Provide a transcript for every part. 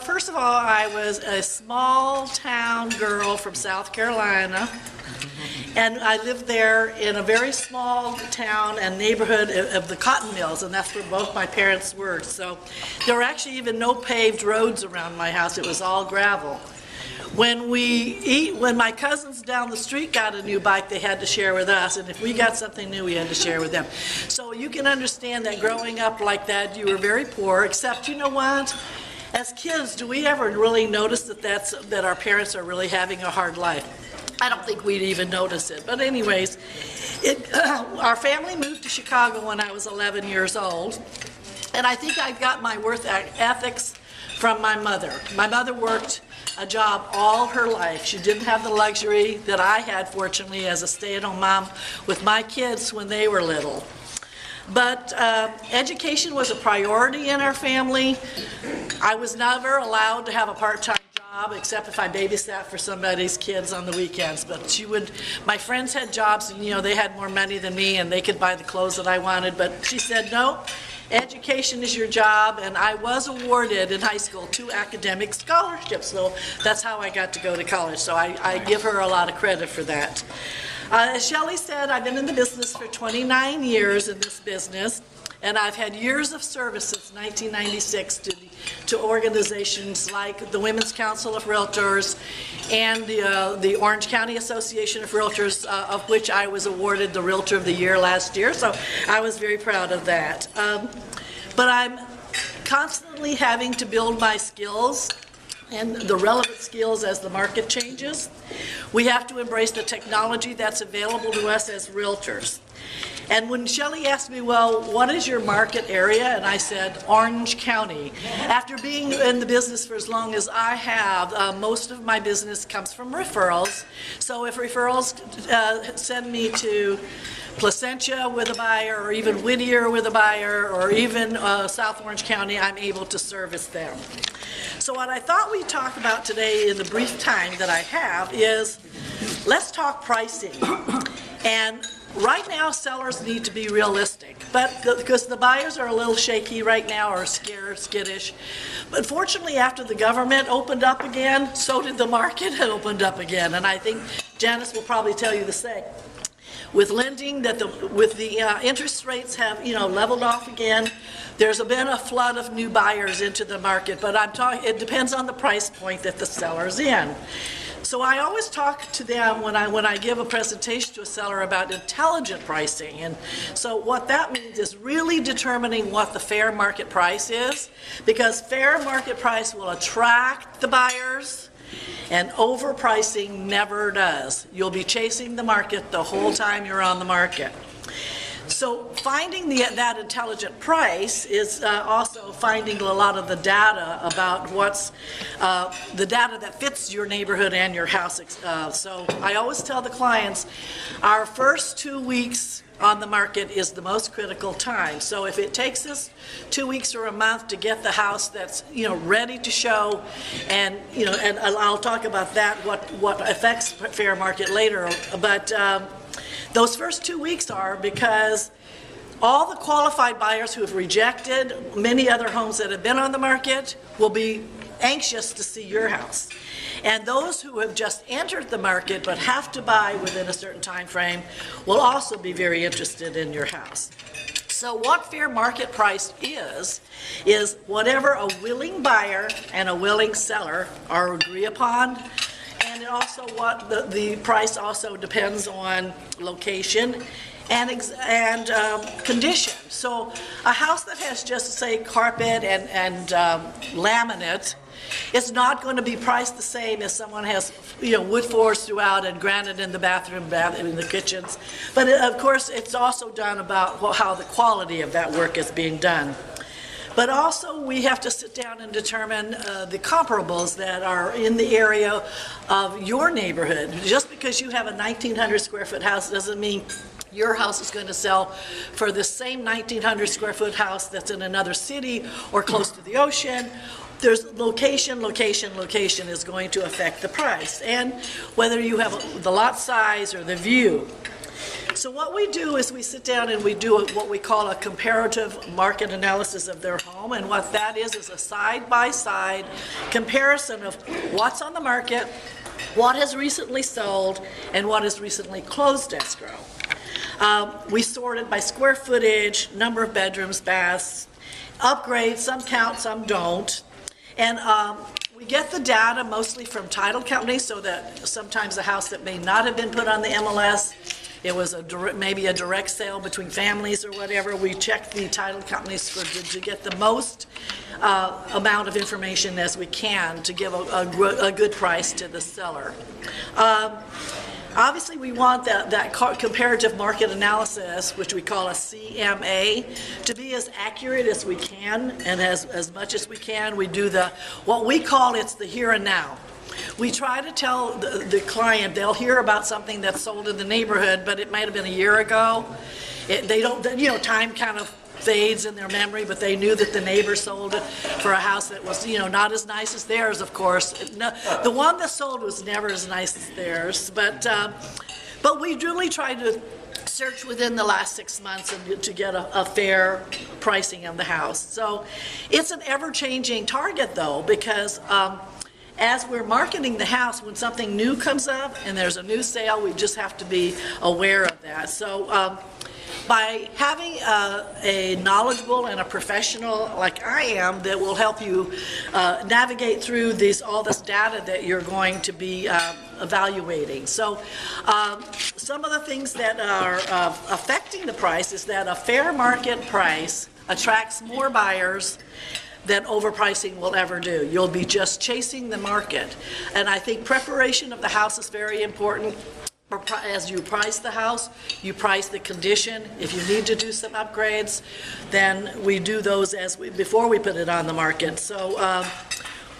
First of all, I was a small town girl from South Carolina, and I lived there in a very small town and neighborhood of the cotton mills, and that's where both my parents worked. So there were actually even no paved roads around my house. It was all gravel. When my cousins down the street got a new bike, they had to share with us, and if we got something new, we had to share with them. So you can understand that growing up like that, you were very poor, except, you know what? As kids, do we ever really notice that our parents are really having a hard life? I don't think we'd even notice it. But anyways, our family moved to Chicago when I was 11 years old, and I think I got my work ethics from my mother. My mother worked a job all her life. She didn't have the luxury that I had, fortunately, as a stay-at-home mom with my kids when they were little. But education was a priority in our family. I was never allowed to have a part-time job except if I babysat for somebody's kids on the weekends. But my friends had jobs, and they had more money than me, and they could buy the clothes that I wanted. But she said, no, education is your job, and I was awarded in high school 2 academic scholarships. So that's how I got to go to college. So I give her a lot of credit for that. As Shelley said, I've been in the business for 29 years in this business, and I've had years of service since 1996 to organizations like the Women's Council of Realtors and the Orange County Association of Realtors, of which I was awarded the Realtor of the Year last year, so I was very proud of that. But I'm constantly having to build my skills and the relevant skills as the market changes. We have to embrace the technology that's available to us as realtors. And when Shelley asked me, well, what is your market area? And I said, Orange County. After being in the business for as long as I have, most of my business comes from referrals. So if referrals send me to Placentia with a buyer, or even Whittier with a buyer, or even South Orange County, I'm able to service them. So what I thought we'd talk about today in the brief time that I have is, let's talk pricing. And right now, sellers need to be realistic, but because the buyers are a little shaky right now, or scared, skittish. But fortunately, after the government opened up again, so did the market had opened up again. And I think Janice will probably tell you the same. With lending, with the interest rates have leveled off again. There's been a flood of new buyers into the market, but it depends on the price point that the seller's in. So I always talk to them when I give a presentation to a seller about intelligent pricing. And so what that means is really determining what the fair market price is, because fair market price will attract the buyers, and overpricing never does. You'll be chasing the market the whole time you're on the market. So finding that intelligent price is also finding a lot of the data about what's the data that fits your neighborhood and your house. So I always tell the clients, our first 2 weeks on the market is the most critical time. So if it takes us 2 weeks or a month to get the house that's ready to show, and and I'll talk about that, what affects fair market later, but those first 2 weeks are because all the qualified buyers who have rejected many other homes that have been on the market will be anxious to see your house. And those who have just entered the market but have to buy within a certain time frame will also be very interested in your house. So what fair market price is whatever a willing buyer and a willing seller are agree upon. And also what the price also depends on location and condition. So a house that has just, say, carpet and laminate is not going to be priced the same as someone has wood floors throughout and granite in the bathroom, in the kitchens. But of course, it's also done about how the quality of that work is being done. But also, we have to sit down and determine the comparables that are in the area of your neighborhood. Just because you have a 1,900 square foot house doesn't mean your house is going to sell for the same 1,900 square foot house that's in another city or close to the ocean. There's location is going to affect the price, and whether you have the lot size or the view. So what we do is we sit down and we do what we call a comparative market analysis of their home, and what that is a side-by-side comparison of what's on the market, what has recently sold, and what has recently closed escrow. We sort it by square footage, number of bedrooms, baths, upgrades, some count, some don't. And we get the data mostly from title companies, so that sometimes a house that may not have been put on the MLS, it was maybe a direct sale between families or whatever. We check the title companies to get the most amount of information as we can to give a good price to the seller. Obviously, we want that comparative market analysis, which we call a CMA, to be as accurate as we can, and as much as we can. We do what we call it's the here and now. We try to tell the client, they'll hear about something that's sold in the neighborhood, but it might have been a year ago. They don't, time kind of fades in their memory, but they knew that the neighbor sold it for a house that was, not as nice as theirs, of course. No, the one that sold was never as nice as theirs, but we really try to search within the last 6 months to get a fair pricing of the house. So it's an ever-changing target, though, because as we're marketing the house, when something new comes up and there's a new sale, we just have to be aware of that. So by having a knowledgeable and a professional like I am that will help you navigate through all this data that you're going to be evaluating. So some of the things that are affecting the price is that a fair market price attracts more buyers than overpricing will ever do. You'll be just chasing the market. And I think preparation of the house is very important. As you price the house, you price the condition. If you need to do some upgrades, then we do those before we put it on the market. So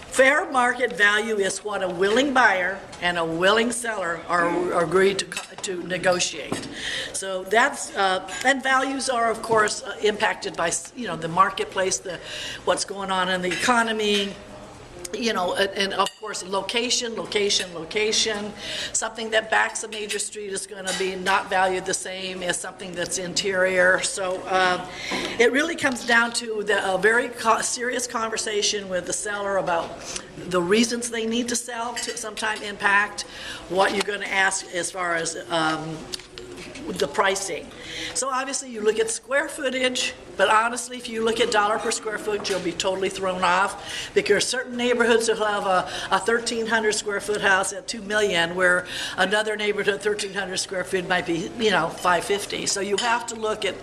fair market value is what a willing buyer and a willing seller are agreed to negotiate. So that's, and values are of course impacted by, the marketplace, what's going on in the economy, and of course location. Something that backs a major street is going to be not valued the same as something that's interior. So it really comes down to a very serious conversation with the seller about the reasons they need to sell to sometime impact what you're going to ask as far as the pricing. So obviously you look at square footage, but honestly if you look at dollar per square foot, you'll be totally thrown off, because certain neighborhoods will have a 1,300 square foot house at $2 million, where another neighborhood 1,300 square feet might be $550. So you have to look at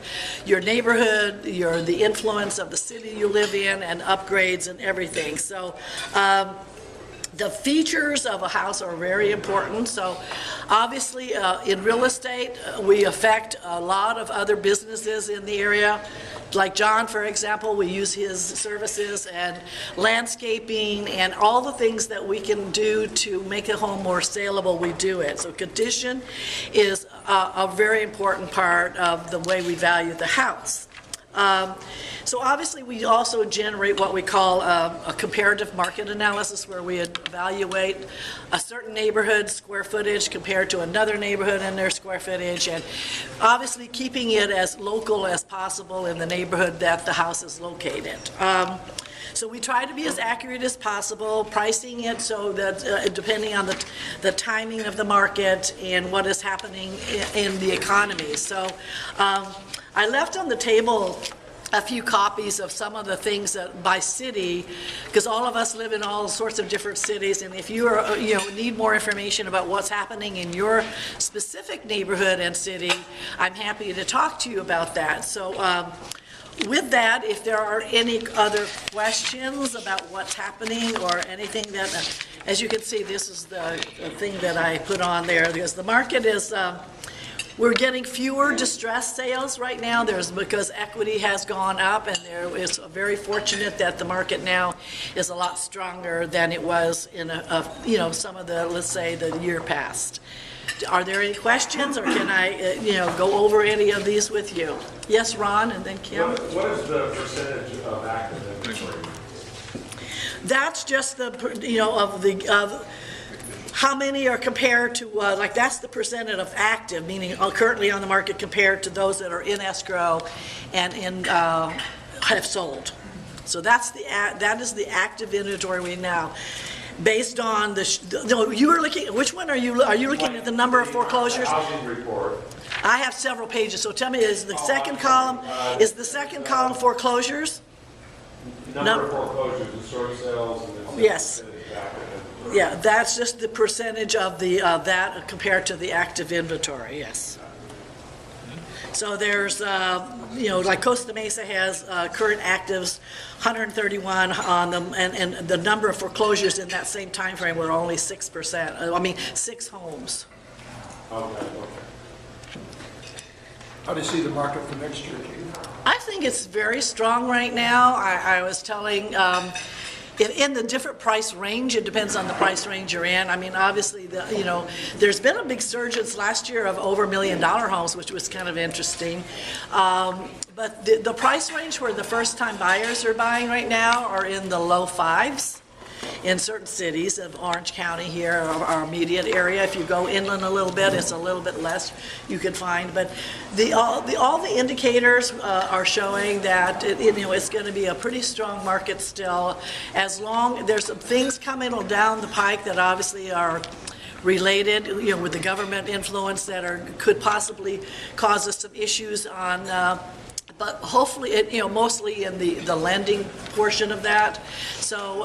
your neighborhood, the influence of the city you live in, and upgrades and everything. So the features of a house are very important. So obviously in real estate, we affect a lot of other businesses in the area. Like John, for example, we use his services, and landscaping and all the things that we can do to make a home more saleable, we do it. So condition is a very important part of the way we value the house. So obviously we also generate what we call a comparative market analysis, where we evaluate a certain neighborhood's square footage compared to another neighborhood and their square footage, and obviously keeping it as local as possible in the neighborhood that the house is located. So we try to be as accurate as possible, pricing it so that depending on the timing of the market and what is happening in the economy. So I left on the table a few copies of some of the things that by city, because all of us live in all sorts of different cities, and if you are, need more information about what's happening in your specific neighborhood and city, I'm happy to talk to you about that. So with that, if there are any other questions about what's happening or anything that, as you can see, this is the thing that I put on there, because the market is, we're getting fewer distressed sales right now. Because equity has gone up, and there is very fortunate that the market now is a lot stronger than it was in some of the, let's say, the year past. Are there any questions, or can I go over any of these with you? Yes, Ron, and then Kim. What is the percentage of active inventory? That's just the how many are compared to, like that's the percentage of active, meaning currently on the market compared to those that are in escrow and have sold. So that is the active inventory we now, based on no, you were looking, which one are you looking at the number of foreclosures? Housing report. I have several pages, so tell me, is the second column foreclosures? Number of foreclosures and short sales and then. Yes. Yeah, that's just the percentage of that compared to the active inventory, yes. So there's, like Costa Mesa has current actives, 131 on them, and the number of foreclosures in that same time frame were only 6%, 6 homes. Okay. How do you see the market for next year, Keith? I think it's very strong right now. I was telling, in the different price range, it depends on the price range you're in. I mean, obviously, there's been a big surge last year of over $1 million homes, which was kind of interesting. But the price range where the first-time buyers are buying right now are in the low fives in certain cities of Orange County here, our immediate area. If you go inland a little bit, it's a little bit less you can find. But all the indicators are showing that it's going to be a pretty strong market still. As long there's some things coming down the pike that obviously are related, with the government influence that could possibly cause us some issues on. But hopefully, mostly in the lending portion of that. So.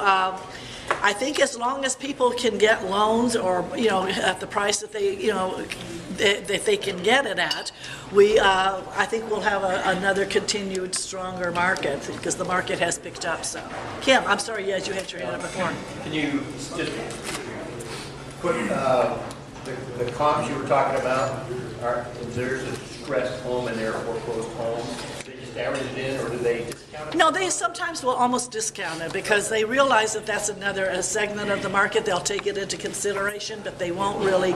I think as long as people can get loans or, at the price that they can get it at, I think we'll have another continued stronger market because the market has picked up. So, Kim, I'm sorry, yes, you had your hand up before. Can you just put the comps you were talking about, there's a distressed home and there are foreclosed homes? Do they just average it in, or do they discount it? No, they sometimes will almost discount it because they realize that that's another segment of the market. They'll take it into consideration, but they won't really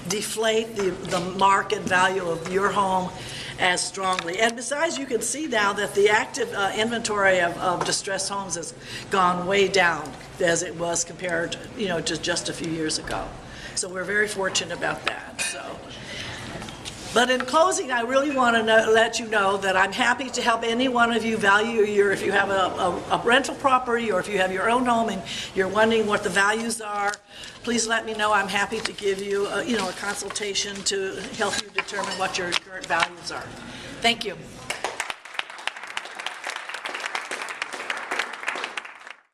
deflate the market value of your home as strongly. And besides, you can see now that the active inventory of distressed homes has gone way down as it was compared to just a few years ago. So we're very fortunate about that. But in closing, I really want to let you know that I'm happy to help any one of you if you have a rental property or if you have your own home and you're wondering what the values are, please let me know. I'm happy to give you a consultation to help you determine what your current values are. Thank you.